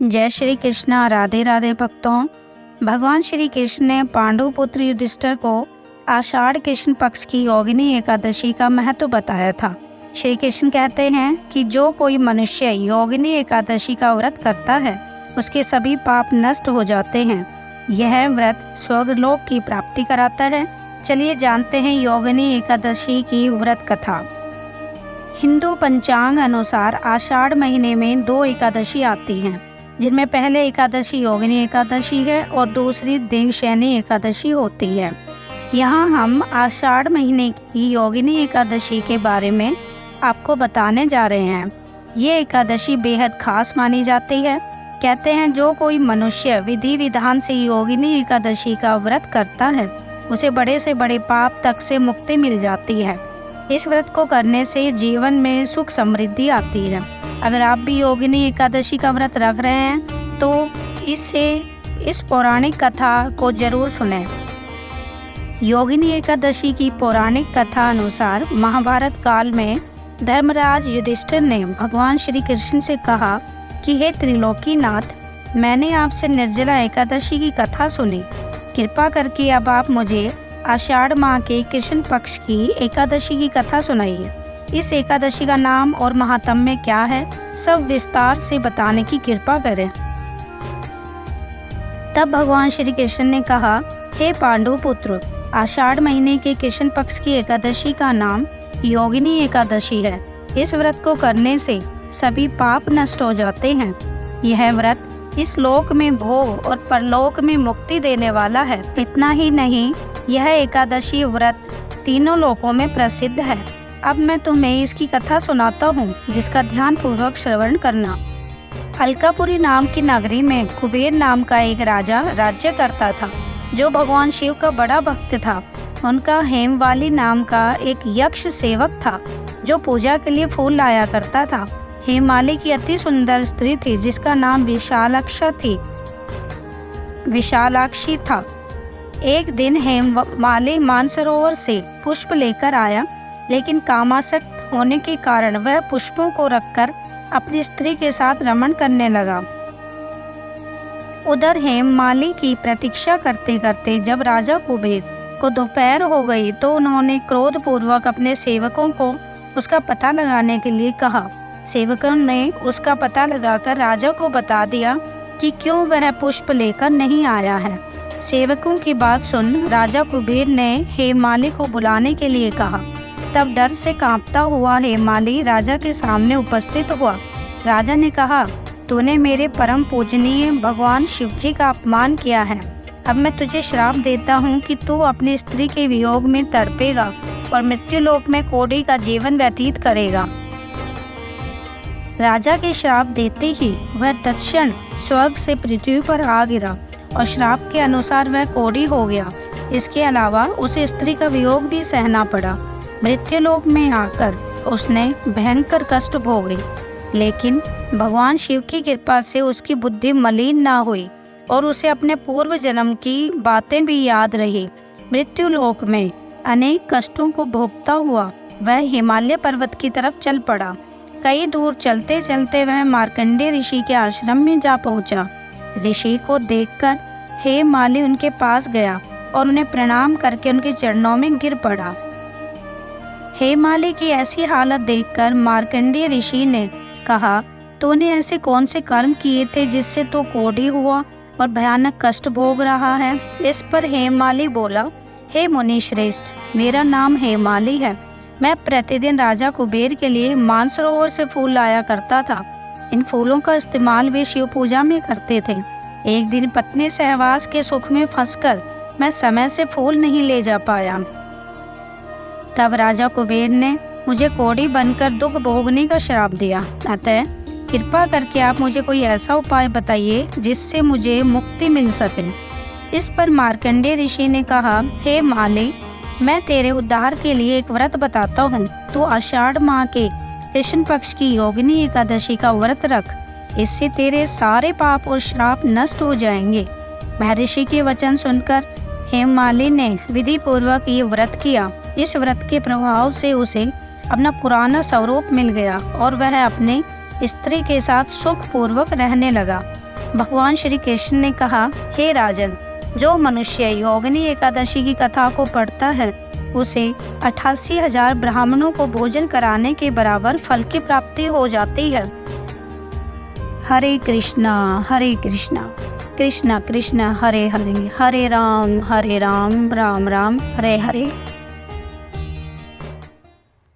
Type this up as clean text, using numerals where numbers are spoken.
जय श्री कृष्णा। राधे राधे भक्तों। भगवान श्री कृष्ण ने पांडु पुत्र युधिष्ठिर को आषाढ़ कृष्ण पक्ष की योगिनी एकादशी का महत्व बताया था। श्री कृष्ण कहते हैं कि जो कोई मनुष्य योगिनी एकादशी का व्रत करता है उसके सभी पाप नष्ट हो जाते हैं। यह व्रत स्वर्गलोक की प्राप्ति कराता है। चलिए जानते हैं योगिनी एकादशी की व्रत कथा। हिंदू पंचांग अनुसार आषाढ़ महीने में 2 एकादशी आती हैं, जिनमें पहले एकादशी योगिनी एकादशी है और दूसरी देवशयनी एकादशी होती है। यहाँ हम आषाढ़ महीने की योगिनी एकादशी के बारे में आपको बताने जा रहे हैं। ये एकादशी बेहद खास मानी जाती है। कहते हैं जो कोई मनुष्य विधि विधान से योगिनी एकादशी का व्रत करता है उसे बड़े से बड़े पाप तक से मुक्ति मिल जाती है। इस व्रत को करने से जीवन में सुख समृद्धि आती है। अगर आप भी योगिनी एकादशी का व्रत रख रहे हैं तो इस पौराणिक कथा को जरूर सुनें। योगिनी एकादशी की पौराणिक कथा अनुसार महाभारत काल में धर्मराज युधिष्ठिर ने भगवान श्री कृष्ण से कहा कि हे त्रिलोकीनाथ, मैंने आपसे निर्जला एकादशी की कथा सुनी। कृपा करके अब आप मुझे आषाढ़ माह के कृष्ण पक्ष की एकादशी की कथा सुनाइए। इस एकादशी का नाम और महात्म्य क्या है, सब विस्तार से बताने की कृपा करें। तब भगवान श्री कृष्ण ने कहा, हे पांडु पुत्र, आषाढ़ महीने के कृष्ण पक्ष की एकादशी का नाम योगिनी एकादशी है। इस व्रत को करने से सभी पाप नष्ट हो जाते हैं। यह व्रत इस लोक में भोग और परलोक में मुक्ति देने वाला है। इतना ही नहीं, यह एकादशी व्रत तीनों लोकों में प्रसिद्ध है। अब मैं तुम्हें इसकी कथा सुनाता हूँ, जिसका ध्यान पूर्वक श्रवण करना। अलकापुरी नाम की नगरी में कुबेर नाम का एक राजा राज्य करता था, जो भगवान शिव का बड़ा भक्त था। उनका हेमवाली नाम का एक यक्ष सेवक था, जो पूजा के लिए फूल लाया करता था। हेमवाली की अति सुंदर स्त्री थी, जिसका नाम विशालाक्षी था। एक दिन हेमवाली मानसरोवर से पुष्प लेकर आया, लेकिन कामासक्त होने के कारण वह पुष्पों को रखकर अपनी स्त्री के साथ रमण करने लगा। उधर हेममाली की प्रतीक्षा करते करते जब राजा कुबेर को दोपहर हो गई तो उन्होंने क्रोधपूर्वक अपने सेवकों को उसका पता लगाने के लिए कहा। सेवकों ने उसका पता लगाकर राजा को बता दिया कि क्यों वह पुष्प लेकर नहीं आया है। सेवकों की बात सुन राजा कुबेर ने हेममाली को बुलाने के लिए कहा। तब डर से कांपता हुआ हेममाली राजा के सामने उपस्थित हुआ। राजा ने कहा, तूने मेरे परम पूजनीय भगवान शिव जी का अपमान किया है। अब मैं तुझे श्राप देता हूँ कि तू अपनी स्त्री के वियोग में तड़पेगा और मृत्युलोक में कोढ़ी का जीवन व्यतीत करेगा। राजा के श्राप देते ही वह तत्क्षण स्वर्ग से पृथ्वी पर आ गिरा और श्राप के अनुसार वह कोढ़ी हो गया। इसके अलावा उसे स्त्री का वियोग भी सहना पड़ा। मृत्युलोक में आकर उसने भयंकर कष्ट भोगे, लेकिन भगवान शिव की कृपा से उसकी बुद्धि मलिन ना हुई और उसे अपने पूर्व जन्म की बातें भी याद रही। मृत्युलोक में अनेक कष्टों को भोगता हुआ वह हिमालय पर्वत की तरफ चल पड़ा। कई दूर चलते चलते वह मार्कंडेय ऋषि के आश्रम में जा पहुंचा। ऋषि को देखकर हेममाली उनके पास गया और उन्हें प्रणाम करके उनके चरणों में गिर पड़ा। हेममाली की ऐसी हालत देखकर मार्कंडेय ऋषि ने कहा, तूने ऐसे कौन से कर्म किए थे जिससे तू कोढ़ी हुआ और भयानक कष्ट भोग रहा है। इस पर हेममाली बोला, हे मुनि श्रेष्ठ, मेरा नाम हेममाली है। मैं प्रतिदिन राजा कुबेर के लिए मानसरोवर से फूल लाया करता था। इन फूलों का इस्तेमाल वे शिव पूजा में करते थे। एक दिन पत्नी सहवास के सुख में फंसकर मैं समय से फूल नहीं ले जा पाया। तब राजा कुबेर ने मुझे कोढ़ी बनकर दुख भोगने का श्राप दिया। अतः कृपा करके आप मुझे कोई ऐसा उपाय बताइए जिससे मुझे मुक्ति मिल सके। इस पर मार्कंडेय ऋषि ने कहा, हे माली, मैं तेरे उद्धार के लिए एक व्रत बताता हूँ। तू आषाढ़ माह के कृष्ण पक्ष की योगिनी एकादशी का व्रत रख। इससे तेरे सारे पाप और श्राप नष्ट हो जाएंगे। महर्षि के वचन सुनकर हेममाली ने विधि पूर्वक ये व्रत किया। इस व्रत के प्रभाव से उसे अपना पुराना स्वरूप मिल गया और वह अपने स्त्री के साथ सुख पूर्वक रहने लगा। भगवान श्री कृष्ण ने कहा, हे राजन, जो मनुष्य योगिनी एकादशी की कथा को पढ़ता है उसे 88,000 ब्राह्मणों को भोजन कराने के बराबर फल की प्राप्ति हो जाती है। हरे कृष्णा कृष्णा कृष्णा हरे हरे, हरे राम राम राम हरे हरे।